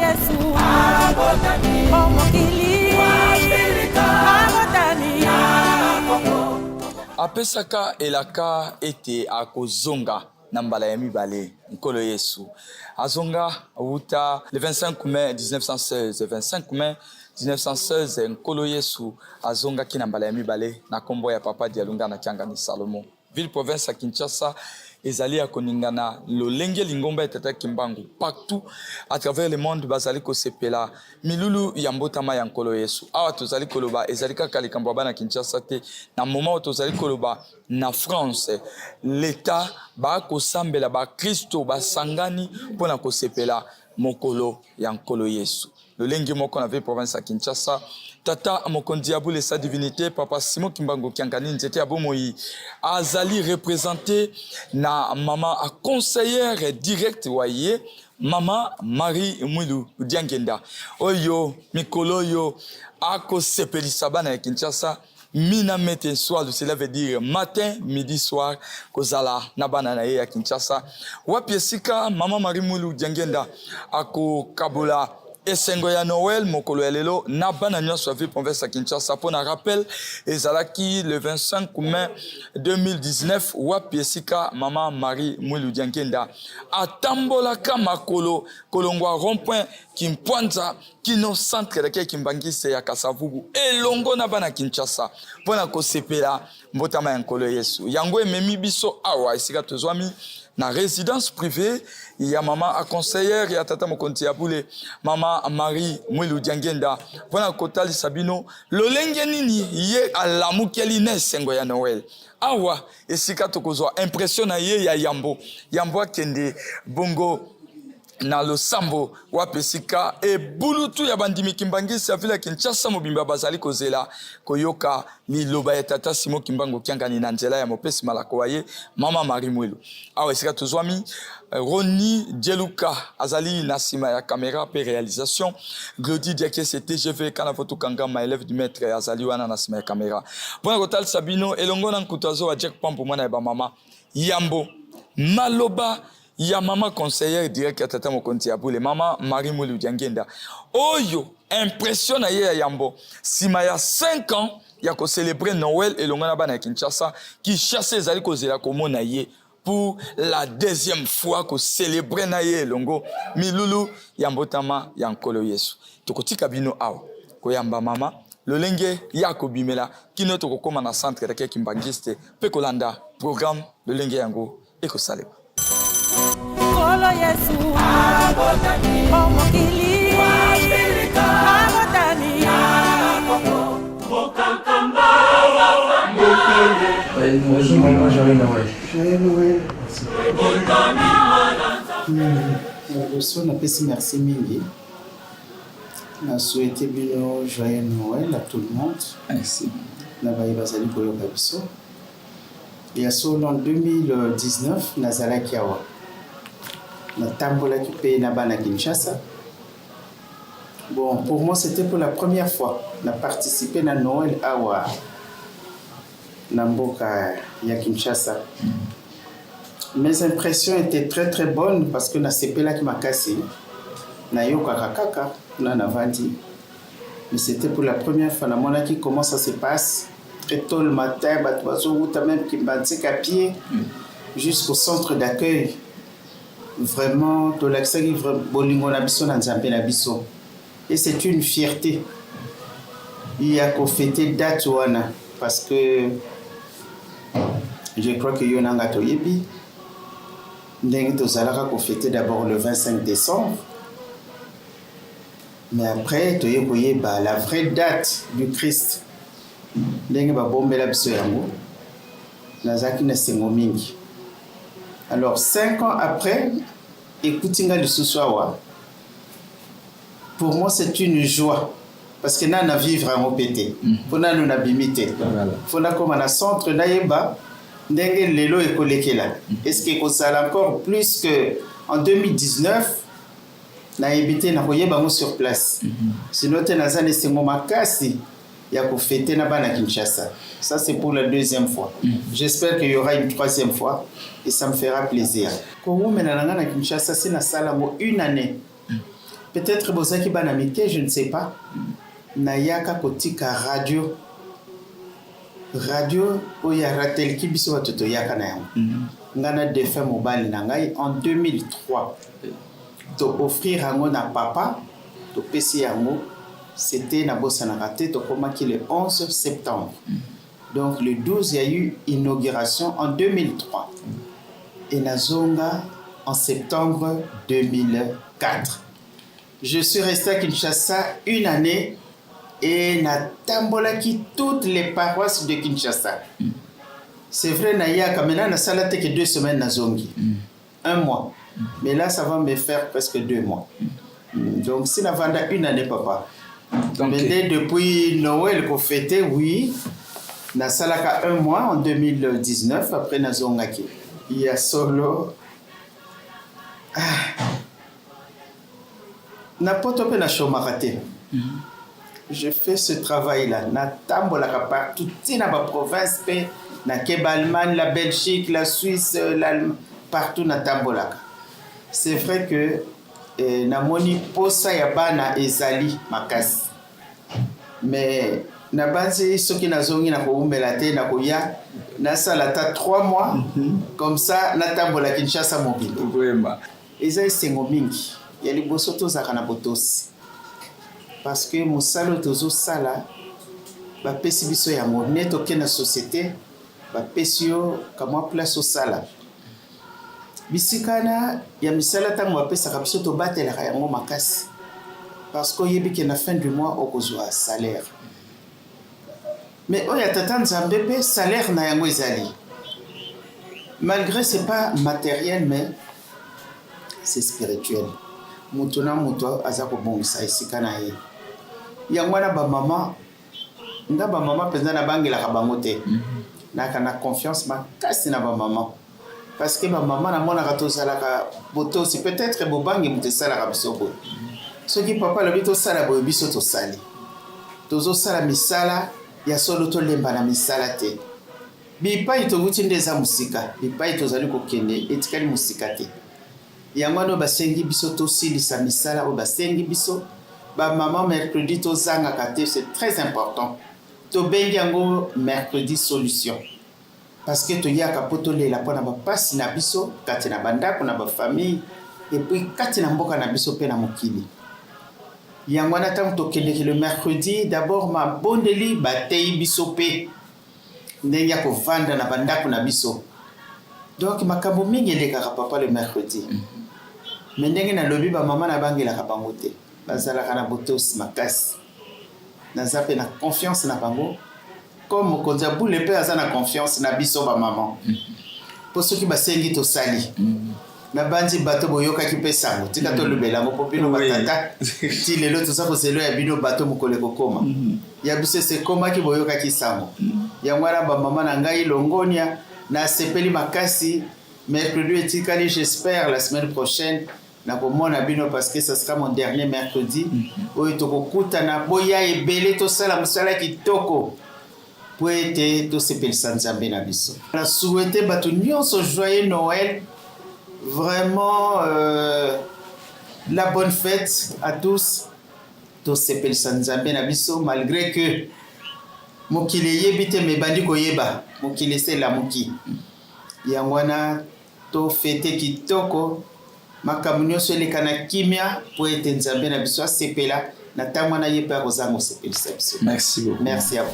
Yesu omokili abotani apesaka elaka ete akozonga na mbala ya mibale nkolo Yesu azonga wuta le 25 mai 1916 25 mai 1916 nkolo Yesu azonga ki na mbala ya mibale na kombo ya papa Dialunga na Kiangani Salomo ville province ya Kinshasa ezali ya koningana lolenge lingomba etata kimbangu partout à travers le monde bazali ko sepela milulu ya mbotama ya nkolo Yesu awa tozali koloba ezali kaka likambo bana Kinshasa te na moment tozali koloba na France l'état ba ko sambela ba Kristo basangani pona ko sepela mokolo ya nkolo Yesu lolenge moko na ville province ya Kinshasa tata mokondi abule sa divinité papa Simon Kimbangu Kiangani nzete abomoi azali représenté na mama a conseillère direct waye mama Marie Mwilu Diangenda oyo mikolo yo ako sepelisa bana ya Kinshasa mina mete soir, cela veut dire matin, midi, soir, kozala na bana na ye ya Kinshasa wapi esika mama Marie Mwilu Diangenda ako kabola esengo ya Noël mokolo ya lelo na bana nyonso ya ville province ya Kinshasa pour na rappel ezalaki le 25 mai 2019 wapi esika mama Marie Mwilu Diangenda atambolaka makolo kolongwa rond-point Kimpwanza kino centre de Kimbangise ya Kasavubu elongo na bana Kinshasa pona kosepela mbotama ya nkolo Yesu yango ememi biso awa esika tozwami na résidence privée il y a maman à conseillère ya tata mokonti ya bule mama Marie Mwilu Diangenda pona kotali sabino lolenge nini ye alamukeli na sengo ya Noël awa esika tokozwa impression na ye ya yambo akende bongo na losambo wapesika e bulutu ya bandimi Kimbangisi ya vile Kinshasa mobimba bazali kozela koyoka liloba ya tata Simon Kimbangu Kiangani na nzela ya mopesi malako waye mama Marie Mwilu awa esika tozwami Roni Djeluka azali na sima ya caméra pe réalisation Glody Diake c'était je vais kana photo kanga ma élève du maître azali wana na sima ya caméra bona kotal sabino elongo na nkutazo wa Jack Pampo mwana ya ba mama yambo maloba ya mama conseillère direct ya tata mokonti ya bule mama Marie Mwilu Diangenda oyo impression na ye ya yambo sima ya 5 ans ya ko célébrer Noël elongo na bana ya Kinshasa qui chasse ezali kozela komona ye pour la deuxième fois ko célébrer na ye elongo milulu ya mbotama ya nkolo Yesu tokotika bino awa koyamba mama lolenge ya kobimela kino tokokoma na centre de Kimbangiste pe kolanda programme lolenge yango ekosaleba Kolo Yesu omokili abotani Bonjour maman, joyeux Noël. Joyeux Noël. Merci, merci mingi. On a souhaité bien joyeux Noël à tout le monde. merci Nabaye bazali koyoka biso. Et en 2019 nazalaki awa. Na tambola qui paye na bana Kinshasa. Bon, pour moi c'était pour la première fois na participer na Noël awa. Na mboka ya Kinshasa. Mes impressions étaient très très bonnes parce que na sepela ki makasi na yoka kaka na navandi. Mais c'était pour la première fois na mona qui comment ça se passe très tôt le matin batozo ou même qui bantique à pied jusqu'au centre d'accueil. Vraiment to l'accès bolingo na biso na nzambe na biso. Et c'est une fierté. Il y a qu'au fêter date wana parce que je crois que yonanga toyebi ndenge tozalaka ko fêter d'abord le 25 décembre. Mais après toyekoyeba la vraie date du Christ. Ndenge ba bombela biso yango nazaki na sengo mingi. Alors 5 ans après, écoutez le Souswawa. Pour moi, c'est une joie. Parce que nous avons vivre en OPT. Pour nous, nous avons imité. Pour nous, comme un centre, nous avons lelo et kolekela. Est-ce que ça encore plus qu'en 2019, nous avons habité sur place. Sinon, nous avons laissé mon makasi. Il y a pour fêter na Kinshasa. Ça, c'est pour la deuxième fois. J'espère qu'il y aura une troisième fois et ça me fera plaisir. Quand on est à Kinshasa, c'est une année. peut-être bozaki bana mike, je ne sais pas. Nayaka kotika radio oya ratel ki biso batoto yaka na yango. Ngana défunt mobile na ngai en 2003. To offrir yango na papa, to pesi yango, c'était na bossa na raté, to komaki le 11 septembre. Donc le 12, il y a eu inauguration en 2003. Et Nazonga en septembre 2004. Je suis resté à Kinshasa une année et na tambolaki toutes les paroisses de Kinshasa. C'est vrai, Naya Kamena na salate que 2 semaines Nazongi. 1 mois. Mais là, ça va me faire presque 2 mois. Donc, si na vanda une année, papa. Mais dès depuis Noël qu'on fêtait, oui. Na salaka 1 mois en 2019, après Nazongaki. Il y a solo. N'importe quoi na chomarate. Je fais ce travail-là. Na tambolaka partout, na ba province, na Kebalman, la Belgique, la Suisse, partout na tambolaka. C'est vrai que na moni posa ya bana ezali makasi. Mais na base soki nazongi na koumela te na koya na salata 3 mois comme ça na tambola Kinshasa mobile. Vraiment. Eza sengo mingi. Ya liboso tozaka na botosi. Parce que mosalo tozo sala ba pesi biso ya monnaie toke na société ba pesi yo kamwa place au sala. Bisikana ya misala tango ba pesa biso to batela yango makasi. Parce que yebi ke na fin du mois okozwa salaire. Mais oya tata nzambe pe salaire na yango ezali. Malgré c'est pas matériel mais c'est spirituel. Mutuna muto azako bongisa esika na ye. Yango na ba mama nga ba mama penza na bangela ka bango te. Na kana confiance makasi na ba mama. Parce que ma maman na mona ka tozala ka boto si peut-être bobangi mutesala ka biso. Ce qui papa le bito sala bo biso to sali. Tozo sala misala ya solo to lemba na misala te. Bipa ito guti ndeza musika. Bipa ito zali ko kende etikali musika te. Yangwano basengi biso to silisa misala o basengi biso ba maman mercredi to zanga kate, c'est très important. To bengi yango mercredi solution. Parce que to yaka poto lela pona ba pasi na biso kati na bandako na ba famille et puis kati na mboka na biso pe na mokili. Yangwana tam to kende le mercredi d'abord ma bondeli batei biso pe ndenge ko vanda na bandako na biso. Donc makambo mingi elekaka papa le mercredi. Mais ndenge na lobi ba mama na bangela ka bango te. Bazala kana botos makasi. Na zape na confiance na bango. Comme konza boule pe azana confiance na biso ba maman. Pour ceux qui basengi to sali. Na bandi bato boyoka ki pesango. Tika to lubela ngo popino batata. Ti lelo to sa ko selo ya bino bato mukole kokoma. Ya bise se koma ki boyoka ki sango. Ya ngwara ba mama na ngai longonia na sepeli makasi. Mercredi etikali, j'espère la semaine prochaine na komona bino parce que ça sera mon dernier mercredi. Oyo to kokuta na boya ebele to sala musala kitoko. Pour être tout ce qu'il s'en na biso. On a souhaité bato nyonso joyeux Noël. Vraiment la bonne fête à tous. Tout ce qu'il s'en na biso malgré que mokile yebite me bandi ko yeba. Mokile c'est la moki. Yangwana to fête kitoko. Makambo nyonso elekana kimia pour être nzambe na biso sepela. Natamana yepa kozango sepeli sepsi. Merci beaucoup. Merci à vous.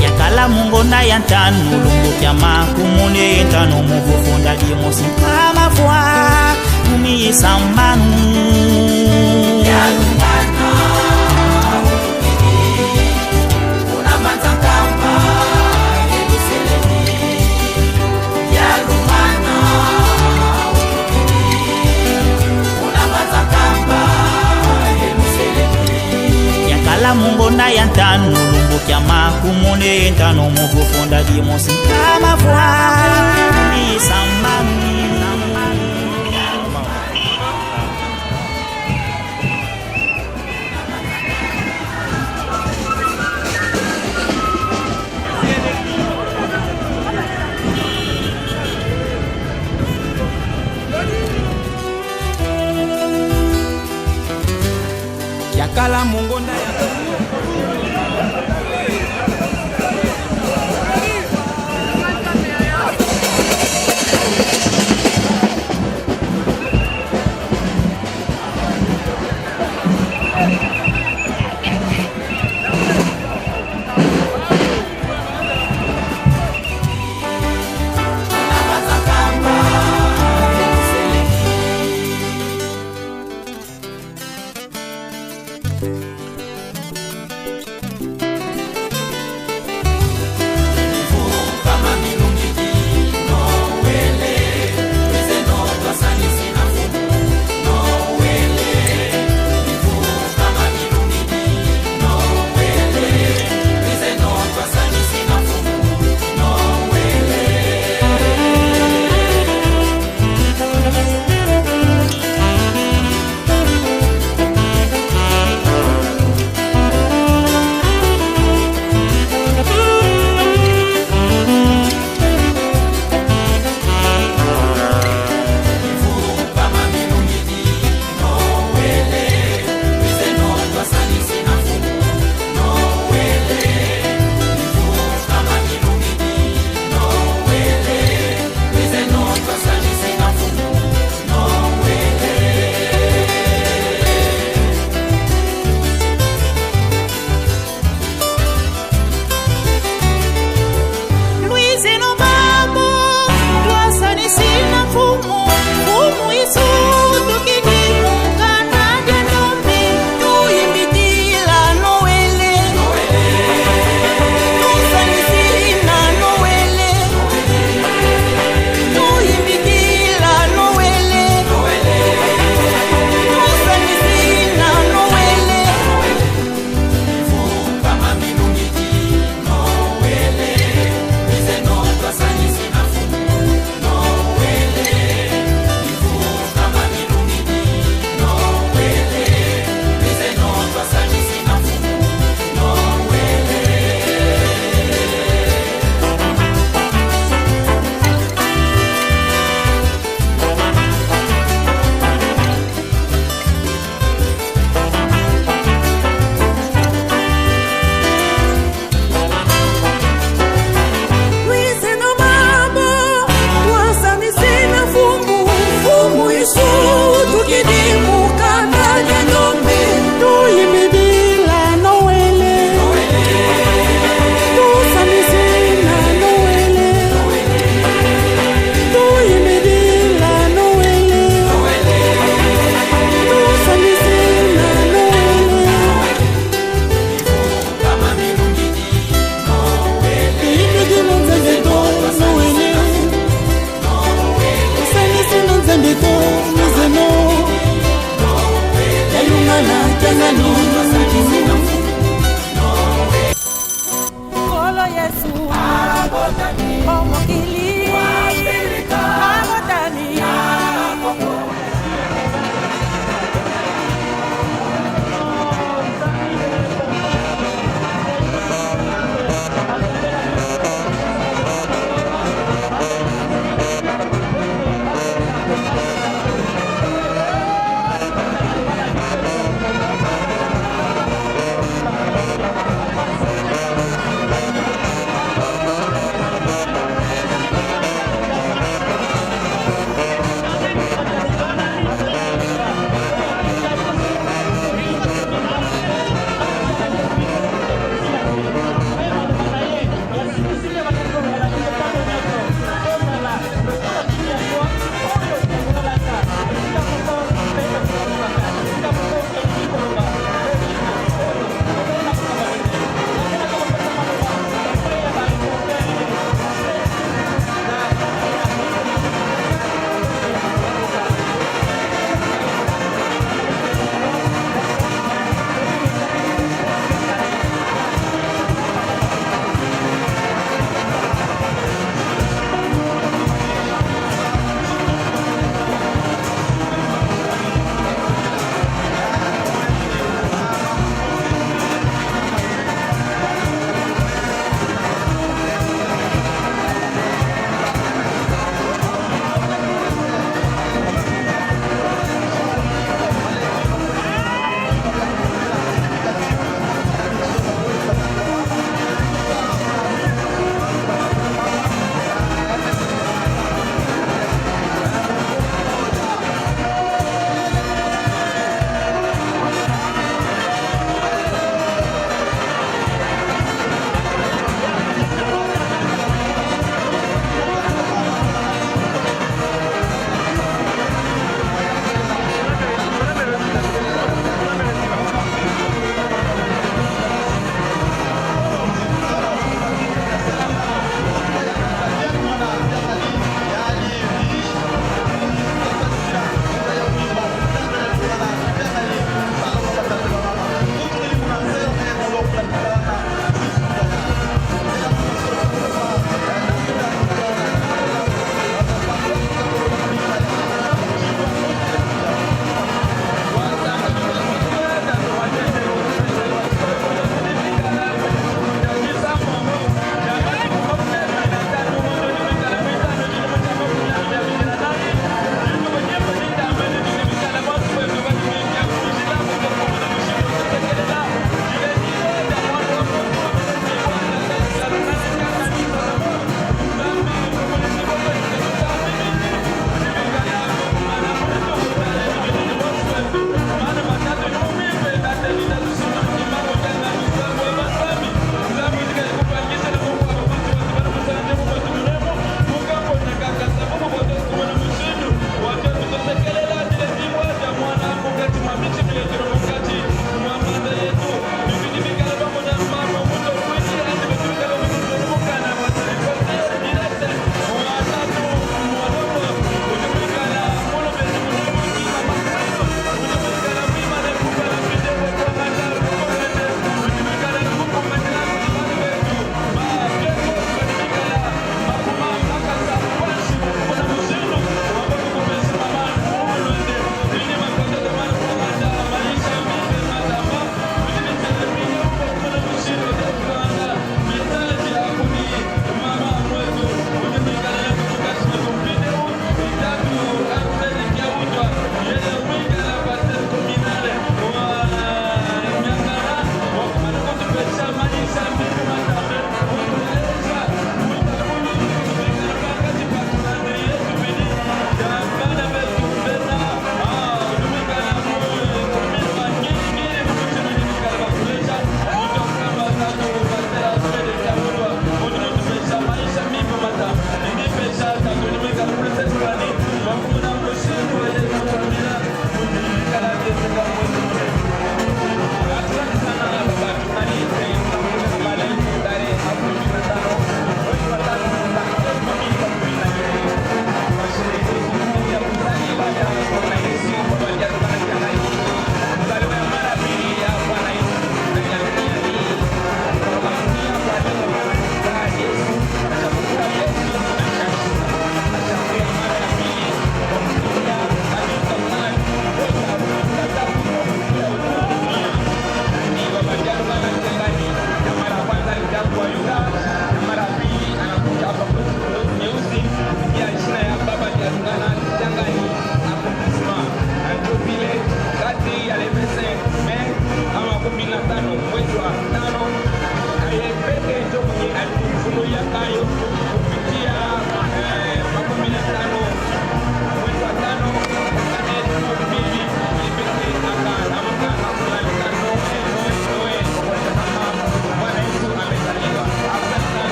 Yakala mungo na yantanu lungu kyama kumune yentano muvufunda limosi kama fwa mumi samanu yalumana una manzakamba yeluseleni yalumana una manzakamba yeluseleni yakala mungo na yantanu lungu kyama kumune yentano muvufunda limosi kama fwa mumi samanu kala mongonda ya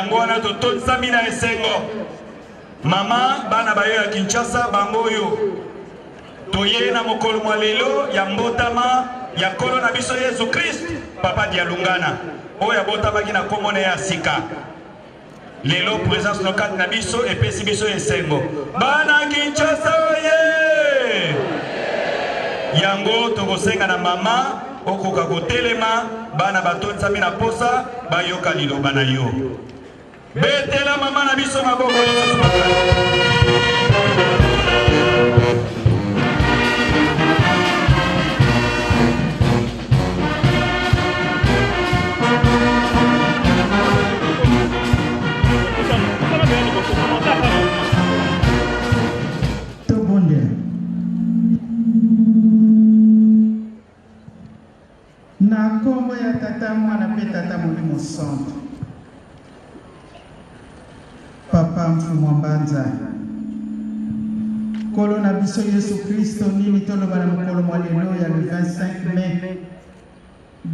yango wana totonisami na esengo mama bana bayo ya Kinshasa bango yo toye na mokolo mwa lelo ya mbotama ya kolo na biso Yesu Christ papa Dialungana oyo abotamaki na komone ya sika lelo présence no kati na biso epesi biso esengo bana Kinshasa oye yango tokosenga na mama okoka kotelema bana batonisami na posa bayoka liloba na yo betela mama na biso maboko lisusu makasi na kombo ya tata mwana pe tata molimo santo papa mfumu mbanza kolo na biso Yesu Kristo nini toloba na mokolo mwa lelo ya le 25 mai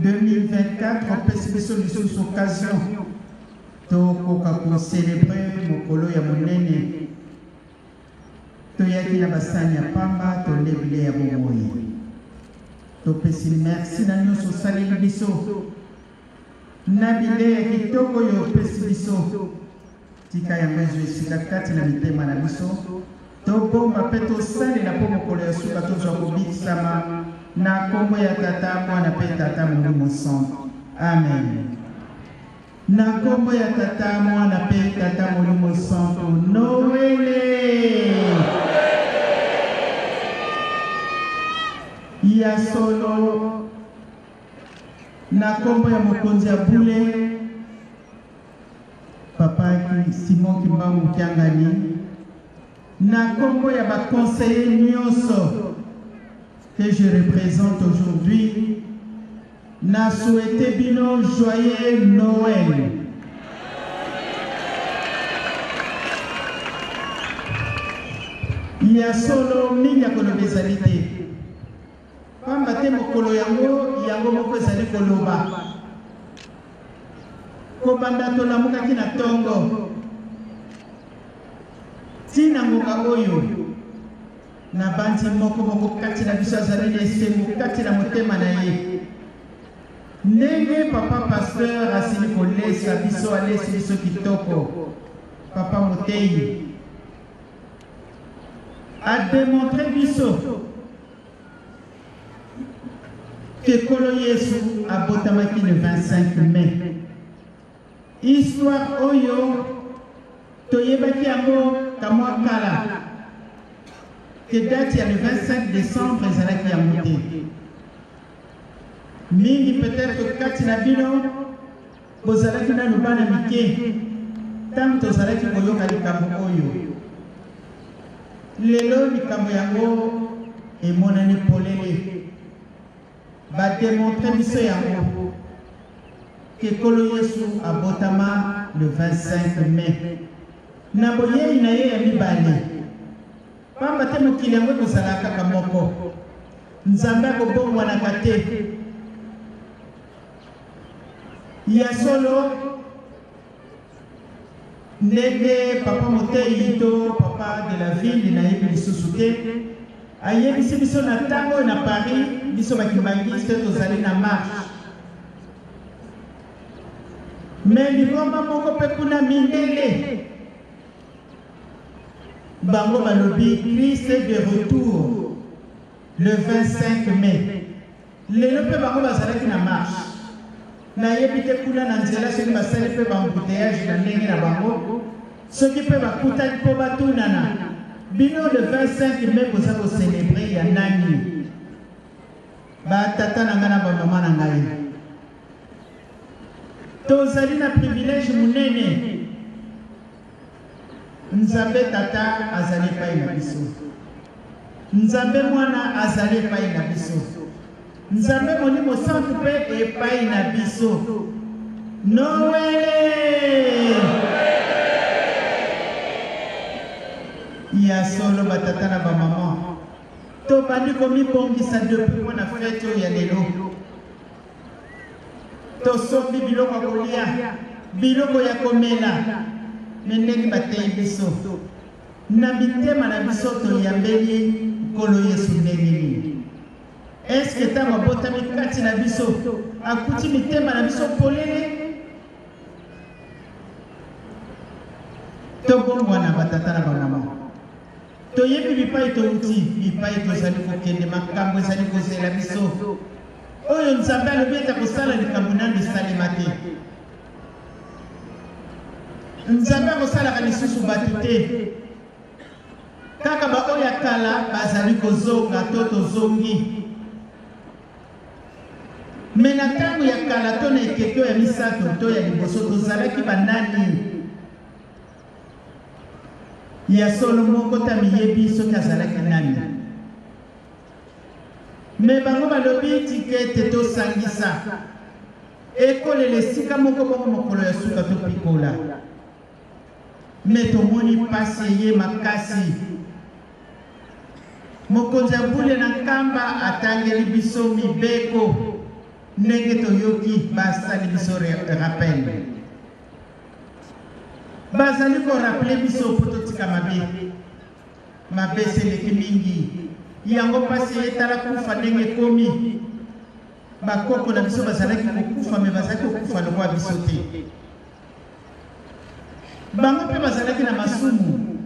2024 opesi biso lisusu occasion tokoka kocelebre mokolo ya monene toyaki na basani ya pamba tolebile ya bomoi topesi merci na nyonso osaleli biso na bile ya kitoko oyo opesi biso tika yango ezwa esika kati na mitema na biso tobomba mpe tosalela mpo mokolo ya suka tozwa kobikisama na kombo ya tata mwana mpe tata molimo santo amen na kombo ya tata mwana mpe tata molimo santo noele ya solo na kombo ya mokonzi ya bule papa Simon Kimbangu Kiangani na kombo ya baconseiller nyonso que je représente aujourd'hui na souhaité bino joyeux Noël. Ya solo mingi ya koloba ezali te pamba te mokolo yango moko ezali koloba kobanda tolamukaki na tongo tina ngoka oyo na bandi moko kati na biso azali na esengo kati na motema na ye ndenge papa pasteur asili kolesa biso alesi biso kitoko papa Motei a démontré biso que Kolo Yesu abotamaki le 25 mai. Histoire oyo toyebaki yango kamwa kala que date ya le 25 décembre ezalaki yango te. Mingi peut-être kati na bino bozalaki na lubana mike tanto tozalaki koyoka likambo oyo. Lelo likambo yango emonani polele badémontre biso yango que Kolo Yesu abotama le 25 mai na boyei na ye ya mibale pamba te mokili yango kozala kaka moko nzambe akobongwanaka te ya solo ndenge papa Motei to papa de la ville nayebi lisusu te ayebisi biso na ntango na Paris biso bakibangiste tozali na marche mais liboma moko mpe kuna mindele bango balobi Christ est de retour le 25 mai lelo mpe bango bazalaki na marche nayebi te kuna na nzela soki basali mpe bambuteyage na ndenge na bango soki mpe bakutaki mpo batunana bino le 25 mai boza kocelebre ya nani batata na ngai na bamama na ngai tozali na privilège monene nzambe tata azali epai na biso nzambe mwana azali epai na biso nzambe molimo santu mpe epai na biso Noele ya solo batata na bamama tobandi komibongisa depuis mwana fete oyo ya lelo tosombi biloko ya kolia biloko ya komela mendeki batei biso na bitema na biso toyambeli nkolo Yesu ndenge nini. Eske ntango abotami kati na biso akuti mitema na biso polele? Tobongwana batata na bamama, toyebi bipai touti, bipai tozali kokende makambo ezali kozela biso oyo Nzambe alobi ete akosala likambo nanu esalema te. Nzambe akosalaka lisusu bato te, kaka baoyo ya kala bazali kozonga to tozongi. Me na ntango ya kala to na ekeke ya misato to ya liboso tozalaki banani ya solo moko tamiyebi soki azalaki nani. Me bango balobi tikete tosangisa ekolela esika moko moko mokolo ya suka topikola. Me tomoni pasi eye makasi. Mokonzi ya bule na nkamba atangeli biso mibeko ndenge toyoki basali biso rappel. Bazali ko rappele biso po totika mabe seleki mingi yango pasi etala kufa ndenge komi bakoko na biso bazalaki kokufa me bazalaki kokufa lokwa biso te. Bango mpe bazalaki na masumu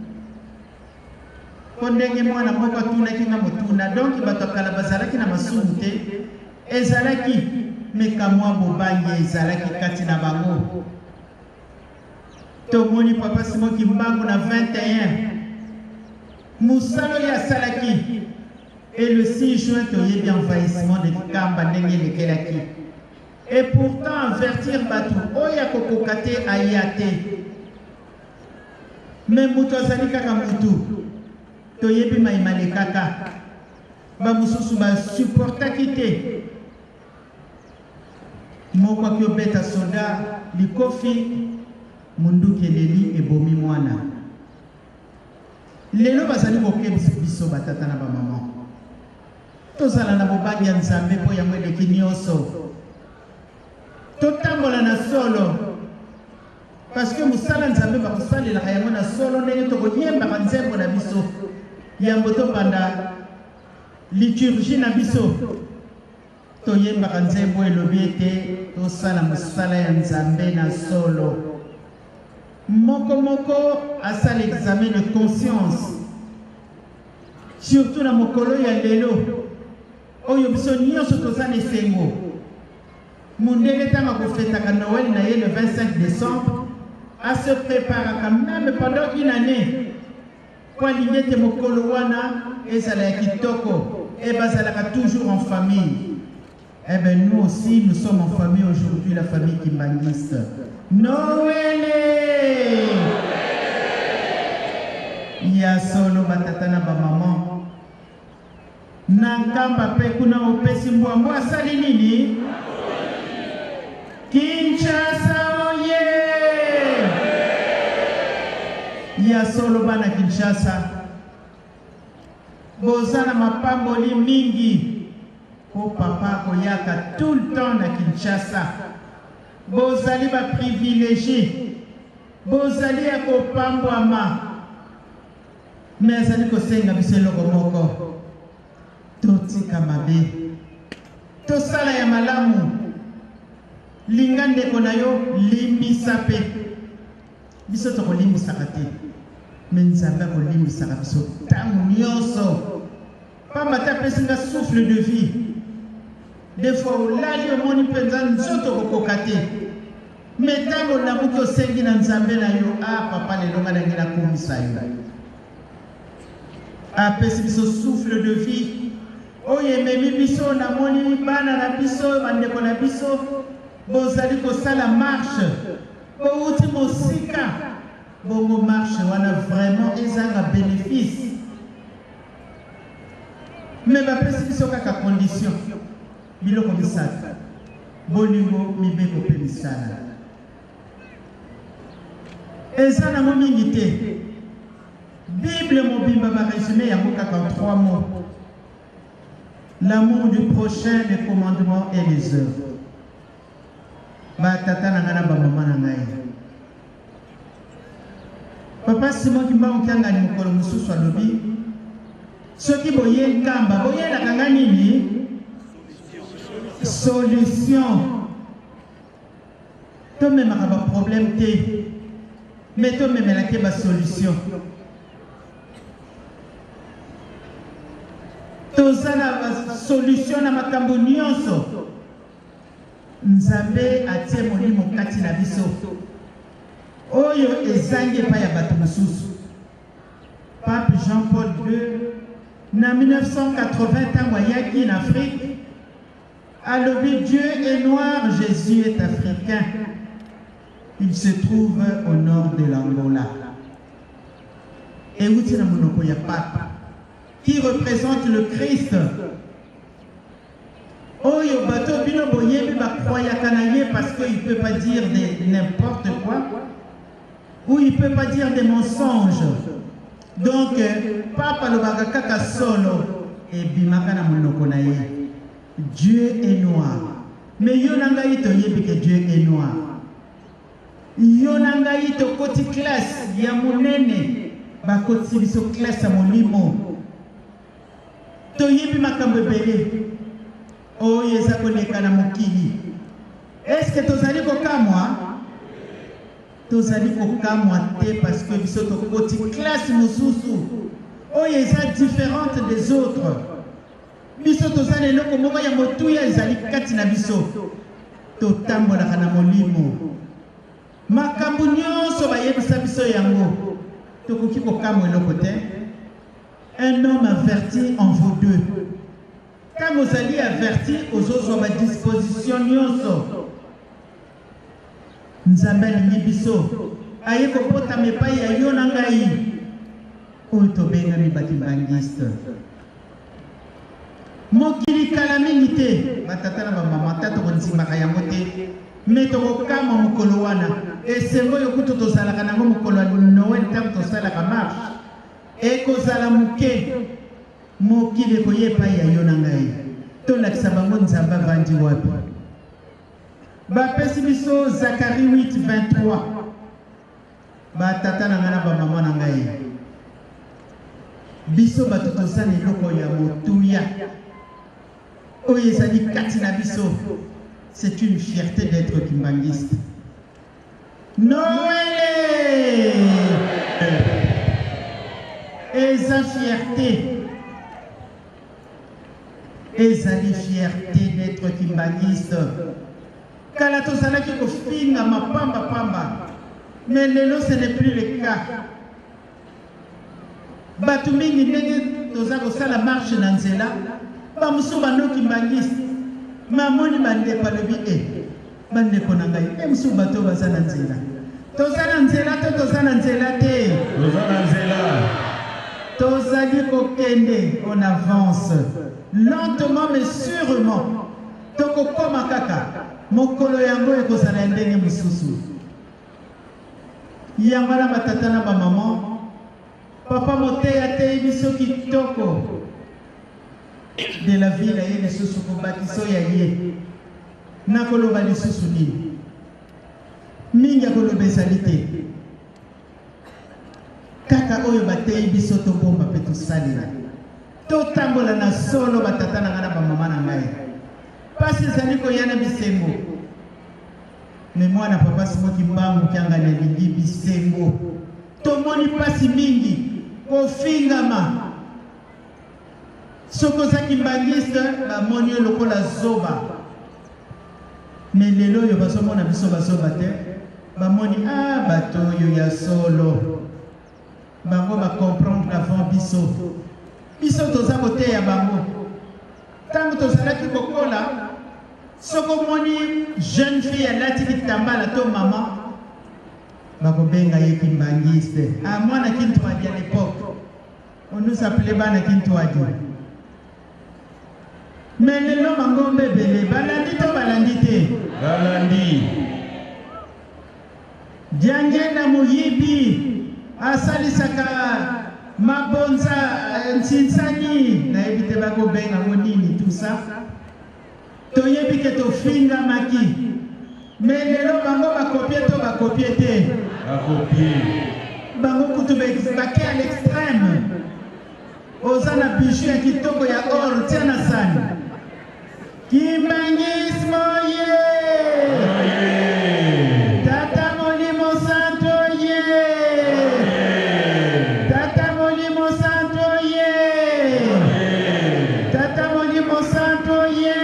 po ndenge mwana moko atunaki nga motuna, donc bato akala bazalaki na masumu te, ezalaki mekamwa bobangi ezalaki kati na bango. Tomoni papa Simoki Mbangu na 21 musalo ya salaki et le 6 juin toyebi envahissement de Kamba ndenge lekelaki. Et pourtant avertir batu oya kokokate ayate. Mais mutu azali kaka mutu toyebi maimale kaka bamususu basupportaki te. Moko akiobeta soda likofi munduki eleli ebomi mwana. Lelo bazali kokebisa biso batata na bamama. Tozala na bobangi ya Nzambe po yango eleki nyonso. Totambola na solo parce que musala Nzambe bakosalelaka yango na solo ndenge tokoyembaka nzembo na biso yambo tobanda liturgie na biso toyembaka nzembo elobi ete tosala mosala ya Nzambe na solo. Moko moko asala examen de conscience surtout na mokolo ya lelo oyo biso nyonso toza na esengo. Mundele tanga kofetaka Noël na ye le 25 décembre à se préparer quand même pendant une année pour aligner mokolo wana ezala ya kitoko et bazalaka toujours en famille. Eh bien nous aussi nous sommes en famille aujourd'hui, la famille kimbangiste. Noël ya solo batata na bamama na nkamba pe kuna opesi mbwambo asali nini? Kinshasa oye! Ya solo bana Kinshasa bozana mapamboli mingi po papa koyaka tout le temps na Kinshasa. Bozali ba privilégié, bozali ya kopambwama, mais azali kosenga biso eloko moko totika mabe tosala ya malamu. Linga ndeko na yo limbisa pe biso tokolimbisaka te, me Nzambe akolimbisaka biso ntango nyonso. Pamba te apesinga souffle de vie. Des fois olali omoni mpenza nzoto kokoka te, me ntango nabuki osengi na Nzambe na yo, papa lelo nga nangi nakomisa yo. Apesi biso souffle de vie oyo ememi biso. Namoni bana na biso bandeko na biso bozali kosala marche bouti mosika bongo marche wana vraiment ezanga bénéfice, mais bapesi biso kaka condition biloko misatu bolingo mibeko mpe misala eza nango mingi te. Bible mobimba barésumé yango kaka en 3 mots: l'amour du prochain, les commandements et les œuvres. ba tata na ngana ba mama na ngai. Papa Simon Kimbangu kianga ni mukolo mususu alobi soki boye ngamba boye la kanga nini solution to me ma ba problème te mais to me la ke ba solution to zana ba solution na makambo nyonso Nzambe atie molimo kati na biso oyo ezangi pa ya bato mosusu. Pape Jean-Paul II na 1980 tango ayaki en Afrique alobi Dieu est noir, Jésus est africain. Il se trouve au nord de l'Angola. Et où est monoko ya pape qui représente le Christ. Oyo bato bino boyebi ba croya kanaye parce qu'il peut pas dire n'importe quoi. Ou il ne peut pas dire des mensonges. Donc, Papa le Bagakaka solo et Bimakana Monokonaye. Dieu est noir. Mais Yonangaïto yebi que Dieu est noir. Yonangaïto koti classe Yamunene bakoti biso classe à mon limo. To yebi makambe bele. Oh yezakone kana mokili. Est-ce que tozali kokamwa? Tozali kokamwa te parce que biso to koti classe mosusu. Oh yeza différente des autres. Biso tozali loko moko ya motuya ezali kati na biso. To tambola kana molimo. Makambo nyonso bayebisa biso yango. To koki kokamwa loko te. Un homme averti en vaut deux. Quand vous allez averti aux autres à disposition nyonso. Nzambe libiso aye ko pota mepai ya yo na ngai oyo tobenga mibaki-bangiste mokili kala mingi te batata na bamama ta tokondimaka yango te me tokokama mokolo wana esengo oyo kutu tozalaka nango mokolo ya Noel ntango tosalaka marche ekozala moke mokili ekoye epai ya yo na ngai tolakisa bango Nzambe avandi wapi. Bapesi biso Zacharie 8:23. Batata na ngana ba mama na ngai. Biso bato tozana eloko ya motuya. Oyo ezali kati na biso. C'est une fierté d'être kimbangiste. Noël! Eza fierté. Ezali fierté d'être kimbangiste. Kala tozala ki kofinga mapamba pamba. Mais lelo ce n'est plus le cas. Batu mingi ndenge toza kosala marche na nzela. Ba musu banoki mbangisi. Mamoni bande palobi bande konangai. Musu bato baza na nzela. Toza na nzela to toza na nzela te. Toza na nzela. Tozali kokende, on avance. Lentement mais sûrement. Toko koma kaka. Mokolo yango ekozala ndenge mususu. Yangala batata na ba maman. Papa moteya te biso kitoko. De la ville ya lisusu ko bakiso ya ye. Na koloba lisusu nini. Mingi koloba ezali te. Kaka oyo batei biso to bomba pe to salela. To tambola na solo batata na ngana ba mama na ngai. Pasi zali koyana bisengo. Mais moi na papa Simon Kimbangu kianga na lingi bisengo. Tomoni pasi mingi kofingama. Soko za kimbangiste ba moni lokola zoba. Mais lelo yo basomona biso bazoba te. Ba moni bato yo ya solo. Bango ba comprendre avant biso. Biso toza kote ya bango. Tango tozalaki kokola soko moni jeune fille alati kitambala to maman bakobenga ye kimbangiste. Mwana Kintwadi à l'époque on nous appelait bana Kintwadi. Mais lelo mangombe bele balandi to balandi te balandi diangena moyibi asalisaka mabonza ntsinsani na ebite bakobenga ngonini tout ça toyebi ke tofinga maki Mais les gens va copier tout, va copier té. Va copier. Bango kutu ba à l'extrême. Osana bijou qui toko ya or tiana sana. Kimbangismo ye. Tata Molimo Santo ye. Tata Molimo Santo ye. Tata Molimo Santo ye.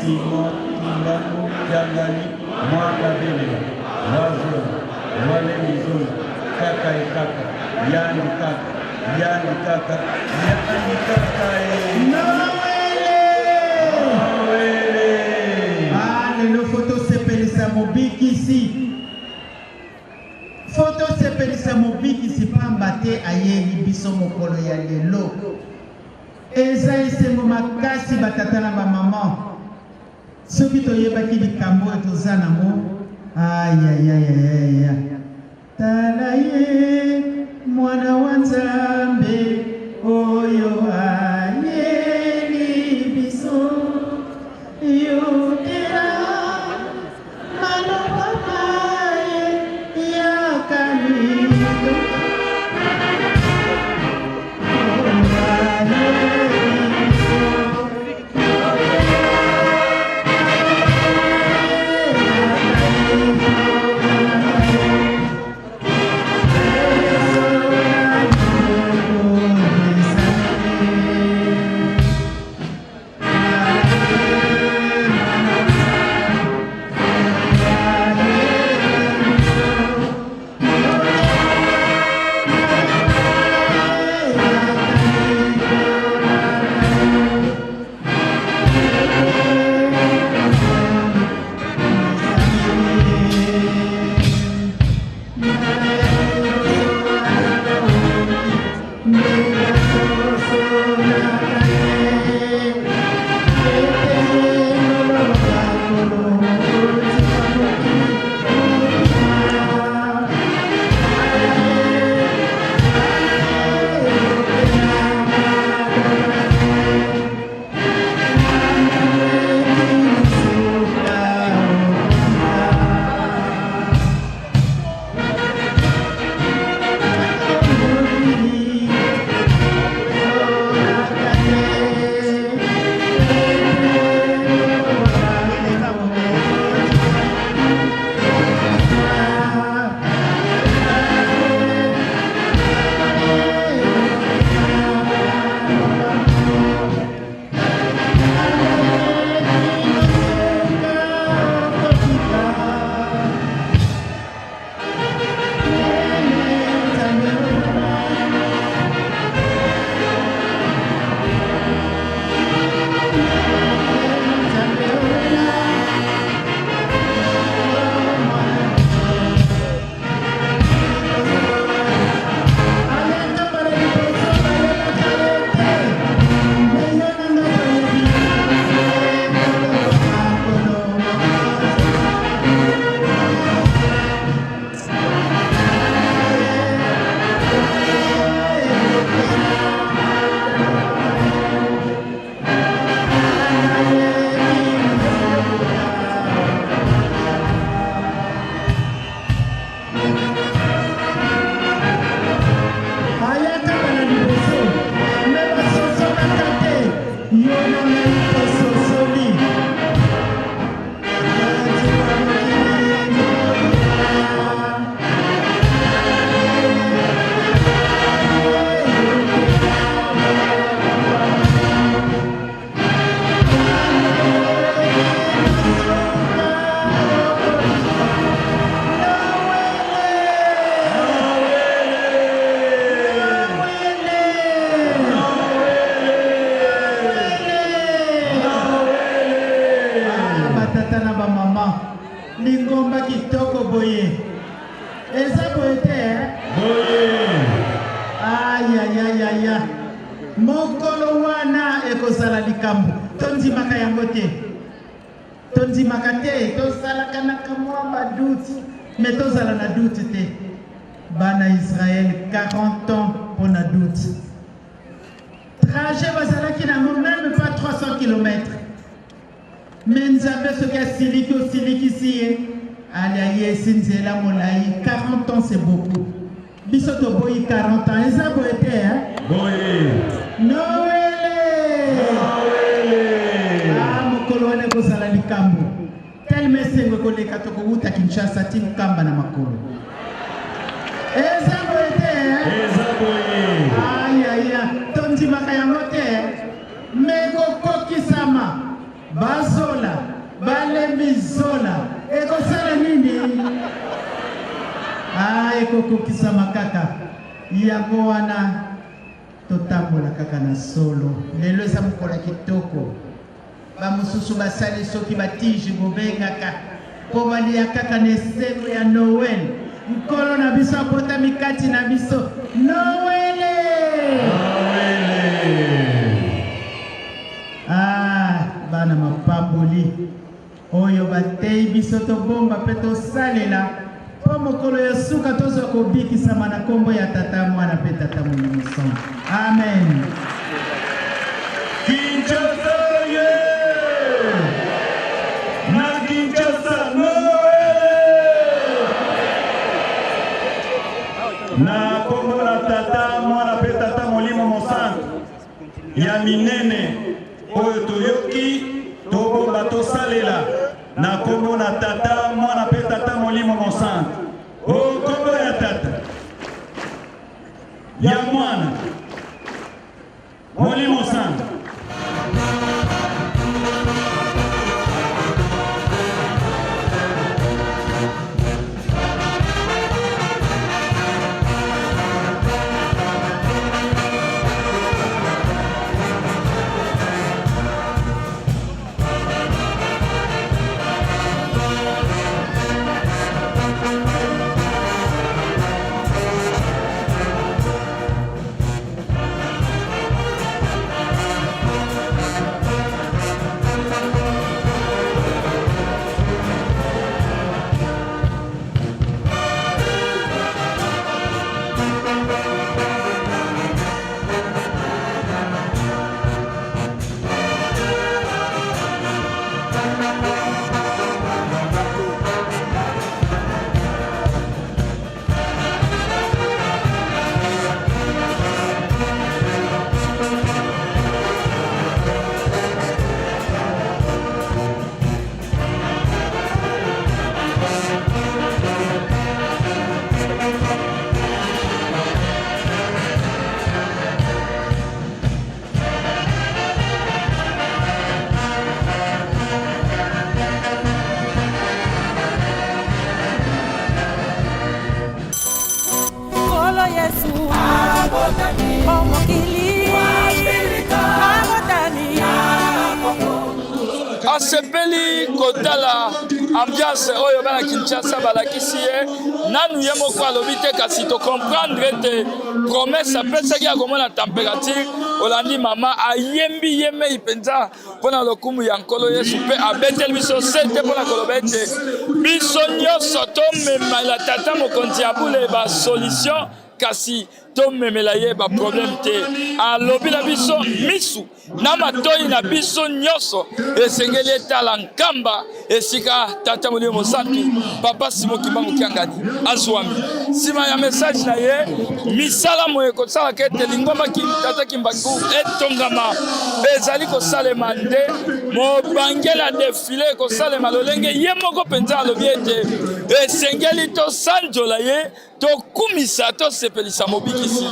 Simon Kimbangu Jangali Mwaka Bele Wazo Wale Mizun Kaka Kaka Yani Kaka Yani Kaka Yani Kaka Noël. Ah, le photo s'appelle Mobiki ici. Photo s'appelle Mobiki ici. Pas mbaté aye libiso mokolo ya lelo. Eza esengo makasi batata na ba maman. Soki toyebaki likambo etoza nango ayayayaya tala ye mwana wa Nzambe oyo ayeli biso yokela maloba naye yakalindo lingomba kitoko boye eza boye te boye ayayayaya mokolo wana ekozala likambo tondimaka yango te tondimaka te tozalaka na kamwa baduti me tozala na duti te bana Israël 40 ans pour na duti trajet bazalaki nango même pas 300 km. Mais nous avons ce qu'il y a Siliki ici. Allez, Sinzela Molaï, 40 ans c'est beaucoup. Bisoto Boyi 40 ans, et ça été, hein? Boyi. Noël. Ah, mon colonel Kosala Likambo. Tel message que les Katoko Wuta Kinshasa, Tim Kamba na Makolo. Et ça été, hein? Et ça aïe, aïe, aïe. Tondi Makayamote, mais Koko Kisama, Bazola, Balemizola. Eko sala nini? Ah, eko kokisama kaka. Yango wana totambola kaka na solo. Lelo eza mokola kitoko. Ba mususu basali soki batiji bobengaka. Po balia kaka na esengo ya Noel. Nkolo na biso apota mikati na biso. Noel! Ah, bana mapamboli. Oyo batei biso tobomba pe tosalela po mokolo ya suka tozwa kobikisama na kombo ya tata mwana pe tata molimo son. Amen. Kinshasa ye! Na Kinshasa Noel! Na kombo na tata mwana pe tata molimo mosantu ya minene oyo toyoki tobomba tosalela na kombo na tata mwana pe tata molimo mosantu o kombo ya tata ya mwana molimo santu asepeli kotala ambiance oyo bana Kinshasa balakisi ye nanu ye moko alobi te kasi to comprendre te promesse apesaki ya komona température olandi mama ayembi yemei mpenza mpona lokumu ya nkolo Yesu mpe abeteli biso sete mpona koloba ete biso nyonso tomemela tata mokonzi ya bule basolution kasi tomemela ye ba problème te alobi na biso misu na matoi na biso nyonso esengeli etala nkamba esika tata molimo mosantu papa Simon Kimbangu Kiangani azwami nsima ya message na ye misala moye kosalaka ete lingomba tata Kimbangu etongama ezali kosalema nde mobangela defile kosalema lolenge ye moko mpenza alobi ete esengeli tosanjola ye tokumisa tosepelisa mobikisi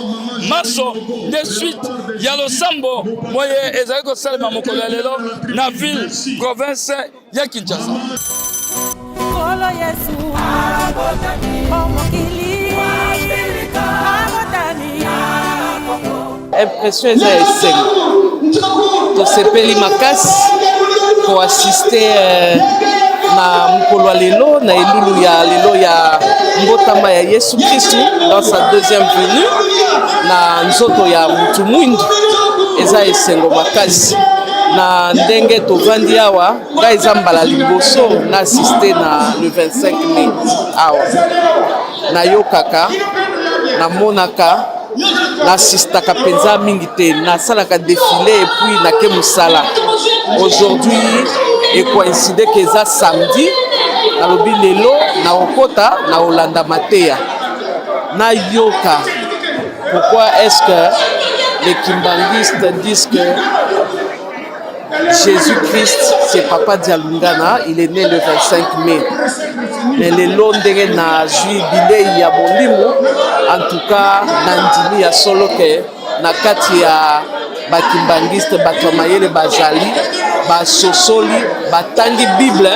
maso de suite ya losambo moye ezali kosalema mokolo ya lelo na ville province ya Kinshasa. Kolo Yesu omokili abotani impression eza esengo tosepeli makasi koassiste na mokolo ya lelo na elulu ya lelo ya mbotama ya Yesu Kristu dans sa deuxième venue na nzoto ya mutu mwindu eza esengo makasi na ndenge tovandi awa nga eza mbala liboso na assiste na le 25 mai awa nayokaka namonaka nasistaka penza mingi te nasalaka défilé et puis nake mosala. Aujourd'hui et coïncide que eza samedi nalobi lelo na okota na olanda mateya na yoka. Pourquoi est-ce que les kimbangistes disent que Jésus-Christ, c'est Papa Dialungana, il est né le 25 mai. Mais les londres na jubilé ya molimo, en tout cas, nandini ya solo ke na kati ya bakimbangiste batomayele bazali, basosoli, batangi Bible,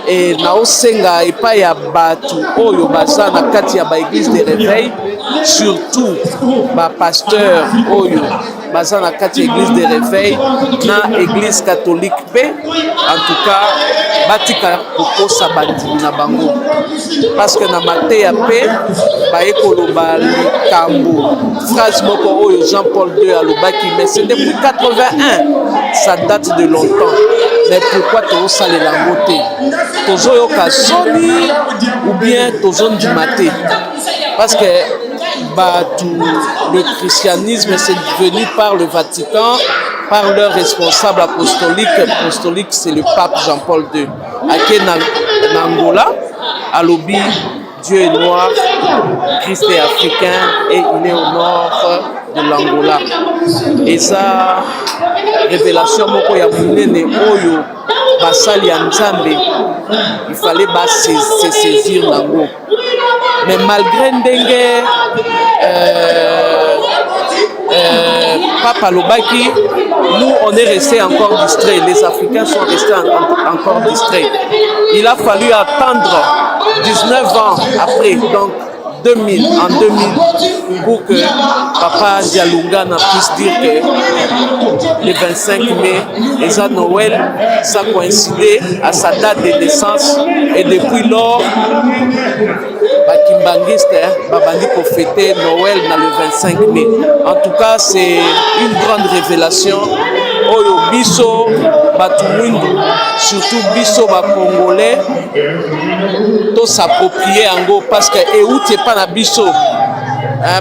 et na osenga epa ya batu oyo baza na kati ya ba église de réveil, surtout ba pasteur oyo baza na kati ya église de réveil na église catholique pe, en tout cas batika kokosa bandimi na bango parce que na mateya pe baye koloba likambo phrase moko oyo Jean-Paul II alobaki, mais c'est depuis 81, ça date de longtemps. Mais pourquoi tozosala lango te tozoyoka soni ou bien tozondimate? Parce que le christianisme c'est devenu par le Vatican, par leur responsable apostolique. Apostolique, c'est le pape Jean-Paul II. Ake na Angola, alobi, Dieu est noir, Christ est africain et il est au nord de l'Angola. Et ça, révélation moko ya munene oyo basali ya Nzambe, il fallait se saisir nango. Mais malgré ndenge Papa Lobaki, nous on est restés encore distraits, les Africains sont restés encore distraits. Il a fallu attendre 19 ans après, donc en 2000, pour que Papa Dialungana puisse dire que le 25 mai, et à Noël, ça coïncidait à sa date de naissance, et depuis lors, Bakimbangiste, Babandi pour fêter Noël dans le 25 mai. En tout cas, c'est une grande révélation. Oyo biso Batumwindu, surtout biso Congolais, tout s'approprier en go parce que et pas na biso,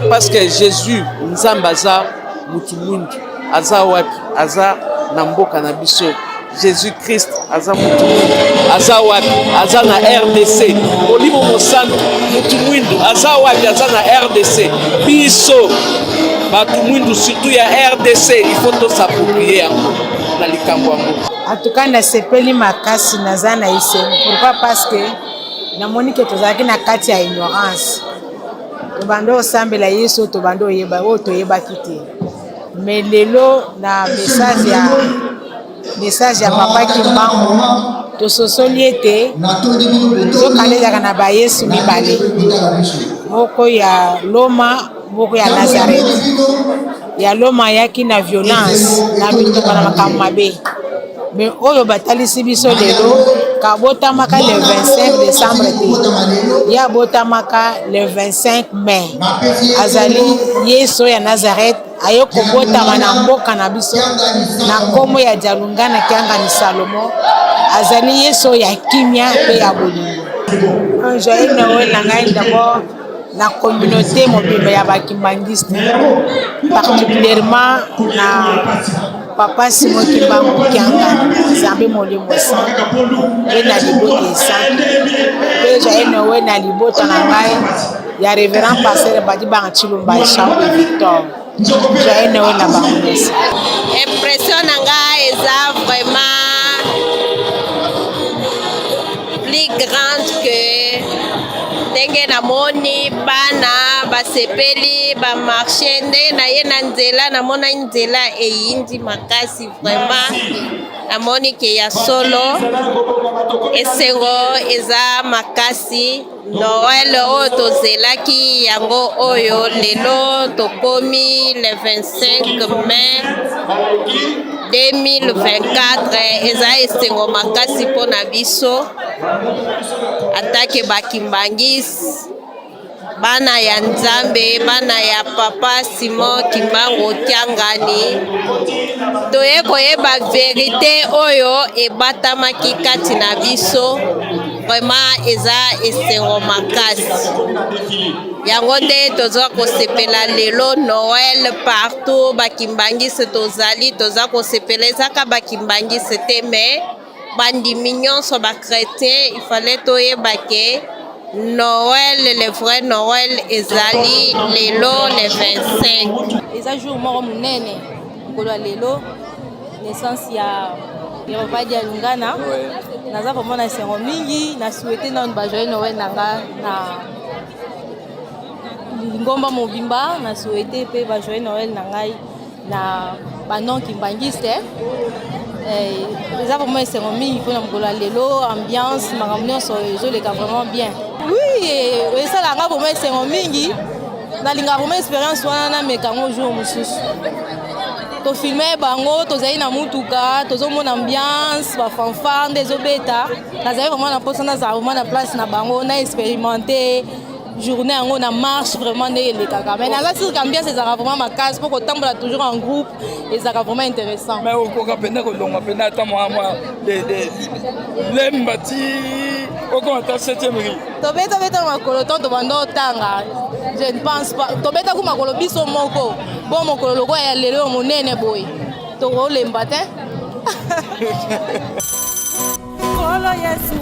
parce que Jésus Nzambaza Mutumwindu, aza wapi, aza namboka na biso. Jésus-Christ aza Mutumwindu, aza wapi, aza na RDC. Olimo Mosantu Mutumwindu, aza wapi, aza na RDC. Biso Batumwindu surtout ya RDC, il faut tout s'approprier na likambo yango. En tout cas, na sepeli makasi naza na ise. Pourquoi? Parce que na monique tozaki na kati ya ignorance. Tobando osambela Yesu, tobando oyeba o toyeba kiti. Mais lelo na message ya Papa Kimbangu to sosoli ete tokanezaka na ba Yesu mibale. Moko ya Loma, moko ya Nazareth. Ya Loma yaki na violence na bitoka na makambo mabe. Mais oyo batalisi biso lelo kabotamaka le 25 décembre te ya botamaka le 25 mai azali Yesu ya Nazareth ayo kobotama na mboka na biso na komo ya Dialungana kianga ni Salomo azali Yesu ya kimia pe ya bolingo. Joyeux Noël na ngai d'abord la communauté mobile ya bakimbangiste, particulièrement na Papa Simon Kimbangu Kianga, Zambi Molimo San, et na libote San. Et j'ai Noël na libote na ngai, ya révérend pasteur Badi Bangachilumba Champ Victor. J'ai Noël na Bangounes. Impression na ngai est vraiment plus grande que ndenge namoni bana basepeli ba marché nde na ye na nzela namona nzela eyindi makasi vraiment namoni ke ya solo esengo eza makasi Noël oyo tozelaki yango oyo lelo tokomi le 25 mai 2024 eza esengo makasi mpona biso atake bakimbangisi bana ya Nzambe bana ya Papa Simon Kimbangu Kiangani toye koyeba verite oyo ebatamaki kati na biso vraiment eza esengo makasi. Yango nde toza kosepela lelo Noël partout bakimbangisi tozali toza kosepela ezaka bakimbangisi te mais bandimi nyonso bakretien il fallait toyeba ke Noël, le vrai Noël ezali lelo le 25. Eza jour moko munene ngolo lelo naissance ya Papa Dialungana. Naza vraiment na esengo mingi na souhaiter na ba joyeux Noël nanga na ngomba mobimba na souhaiter pe ba joyeux Noël nangai na banon kimbangiste. Eza vraiment esengo mingi mpona mokolo lelo ambiance makambo nyonso ezoleka vraiment bien. Oui, esalanga vraiment esengo mingi nalinga vraiment expérience wana nameka ngo jour mosusu tofilme bango tozali na mutuka tozomona ambiance bafanfare nde ezobeta nazali vraiment na mposa nazala vraiment na place na bango na expérimenté journée yango na marche vraiment nde elekaka mais naza sire ambiance ezalaka vraiment makasi mpo kotambola toujours en groupe ezalaka vraiment intéressant mais okoka pene kolonga pene ata mwa lemba ti okomata 7e ri tobeta makolo to tobanda otanga je ne pense pas tobeta ku makolo biso moko bo mokolo lokola ya lelo monene boye tokolemba te Kolo Yesu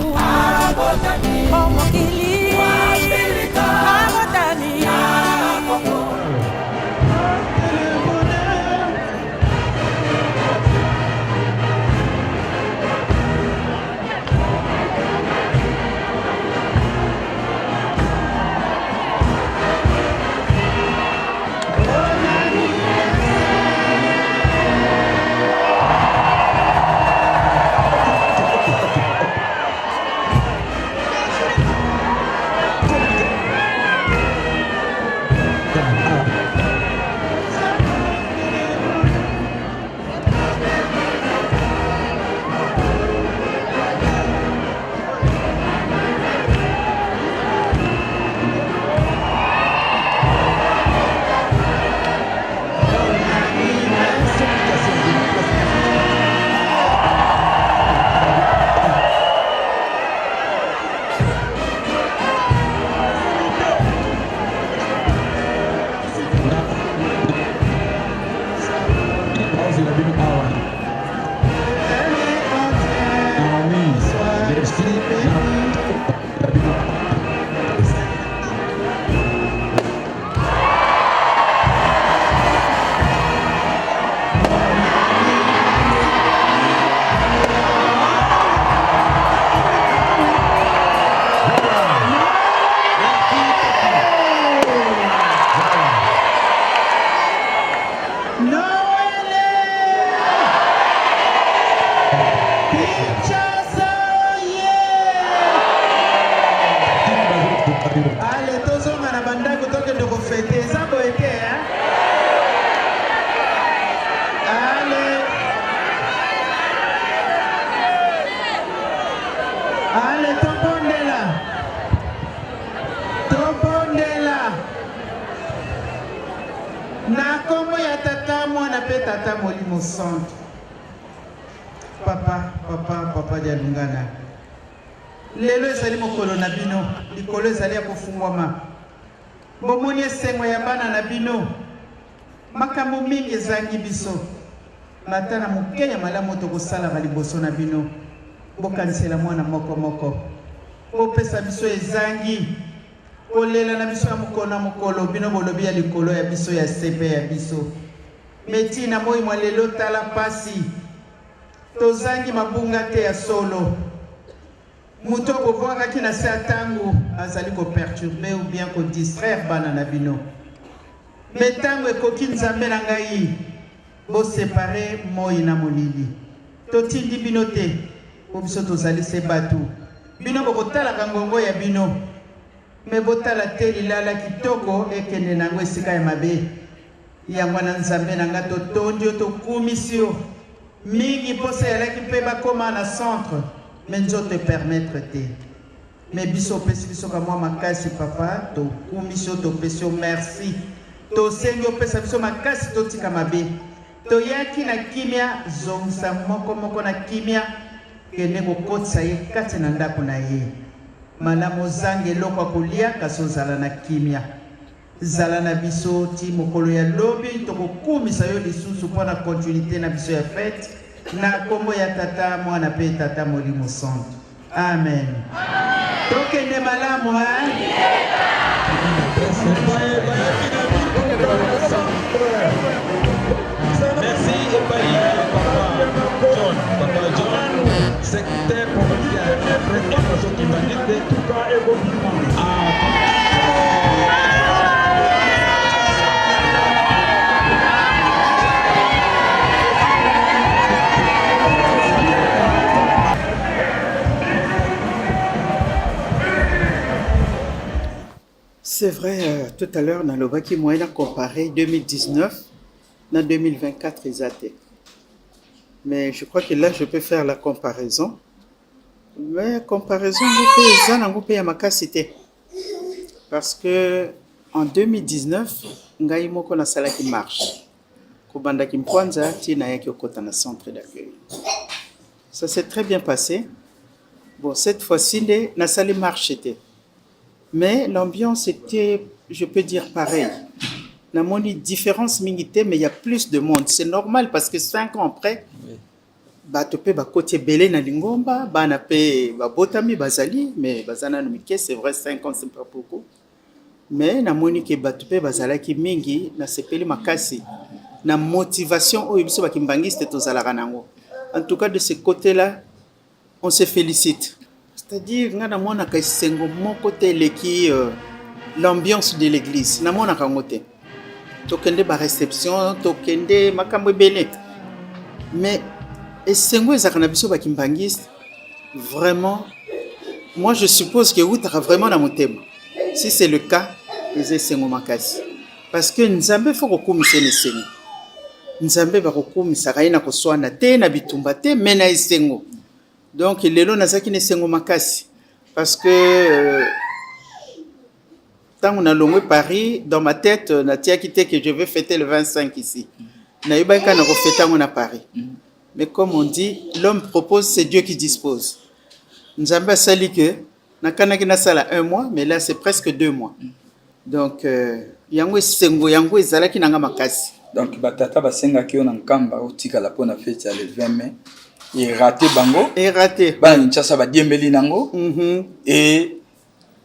omokili abotani Papa Dialungana. Lelo ezali mokolo na bino, likolo ezali ya kofungwama. Bomoni esengo ya bana na bino. Makambo mingi ezangi biso. Natana moke ya malamu tokosalaka liboso na bino. Bokanisela mwana moko moko. Bopesa biso ezangi. Kolela na biso ya mokolo mokolo bino bolobi ya likolo ya biso ya sepe ya biso. Meti na moi mwa lelo tala pasi. Tozangi mabunga te ya solo. Muto bovwaka ki na se atangu azali ko perturber ou bien ko distraire bana na bino. Metango ekoki nzambe na ngai bo séparer moi na molili. Totindi bino te po biso tozali se batu. Bino bokotala kangongo ya bino. Me botala te lilala kitoko ekende nango esika ya mabe. Yango na nzambe na nga totondi tokumisio. Mingi pose yalaki pe bakoma na centre mais nzoto permettre te mais biso pesi biso ka mwa makasi papa to kumisio to pesio merci to sengi opesa biso makasi to tika mabe to yaki na kimia zongsa moko moko na kimia kende kokotisa ye kati na ndako na ye malamu ozanga eloko ya kolia kasi ozala na kimia zala na biso ti mokolo ya lobi tokokumisa yo lisusu mpo na continuité na biso ya fete na kombo ya tata mwana mpe tata molimo santo amen tokende malamu Merci Papa John, secrétaire provincial, président qui m'a dit tout cas et C'est vrai, tout à l'heure, dans le Baki Moyen a comparé 2019 à 2024 exacté. Mais je crois que là, je peux faire la comparaison. Mais comparaison, vous pouvez ma cité. Parce que en 2019, ngai moko na sala qui marche. Kubanda ki mkwanza tina yaki okota na centre d'accueil. Ça s'est très bien passé. Bon, cette fois-ci, na sala marche était. Mais l'ambiance était, je peux dire, pareil. Il y a une différence minité, mais il y a plus de monde. C'est normal parce que 5 ans après, tu peux côté belé na lingomba, na pe botami bazali, mais bazana nomike, c'est vrai 5 ans c'est pas beaucoup. Mais na moni ke tu peux bazala ki mingi na sepeli makasi. Na motivation o biso ba kimbangiste to zalaka nango. En tout cas de ce côté-là, on se félicite. C'est-à-dire, nga na mona ka sengo mon côté leki l'ambiance de l'église. Na mona ka ngote. Tokende ba réception, tokende makambo belé. Mais esengo ezaka biso ba kimbangiste vraiment moi je suppose que vous t'as vraiment na motema. Si c'est le cas, les esengo makasi. Parce que nzambe faut kokumisa esengo. Nzambe ba kokumisa kaina ko swana te na bitumba te mena esengo. Donc, lelo nazaki ne sengo makasi. Parce que, tant qu'on a longé Paris, dans ma tête, na tia quitté que je vais fêter le 25 ici. Na yuba ka na refêter on à Paris. Mais comme on dit, l'homme propose, c'est Dieu qui dispose. Nzamba sali que, na kanaki na sala 1 mois, mais là c'est presque 2 mois. Donc, yango sengo, yango ezalaki nanga makasi. Donc, batata basenga ki on nkamba otika la pona fête le 20 mai. Et raté bango. Et raté. Bah, Kinshasa ba diembeli nango. Et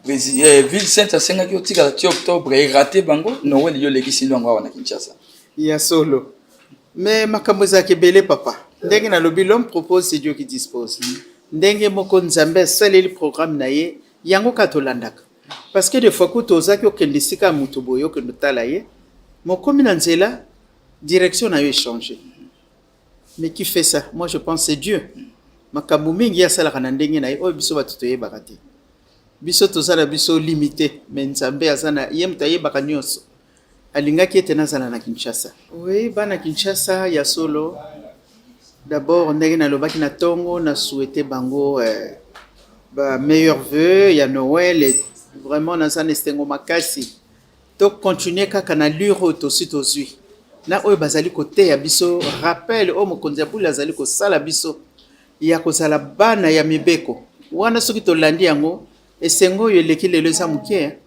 ville sainte a senga ki otika la 10 octobre et raté bango. Noël yo lekisi longo wana Kinshasa. Ya solo. Mais makambo za kebele papa. Ndenge na lobi l'homme propose, c'est Dieu qui dispose. Ndenge moko nzambe saleli programme na ye yango katolandaka. Parce que des fois ko tozaki okende sika mutu boyo ke notala ye. Moko mina nzela direction na yo changer. Mais qui fait ça? Moi, je pense que c'est Dieu. Makambo mingi ya sala kana ndenge na o biso batuto ye bakati. Biso tozala biso limité, mais nzambe azana yemta ye bakanyonso. Alingaki ete nazala na Kinshasa. Oui, bana Kinshasa ya solo. D'abord, ndenge na lobaki na tongo na souhaiter bango meilleurs vœux ya Noël et vraiment nazana estengo makasi. Donc continuer kaka na luro to sitozui. Na oyo bazali kote ya biso rappel o mokonzi abula azali ko sala biso ya ko sala bana ya mibeko wana soki to landi yango esengo yo leki lelo za muke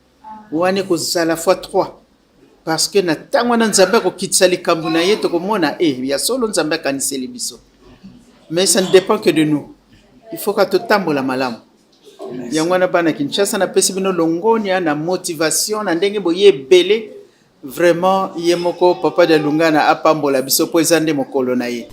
wana ko sala x3 parce que na tango na nzambe ko kitsa likambu na ye to komona ya solo nzambe kaniseli biso mais ça ne dépend que de nous il faut que to tambola malamu yango na bana Kinshasa na pesi bino longoni na motivation na ndenge boye belé. Vraiment, yemoko papa de Lungana apambola biso po ezande mokolo na ye.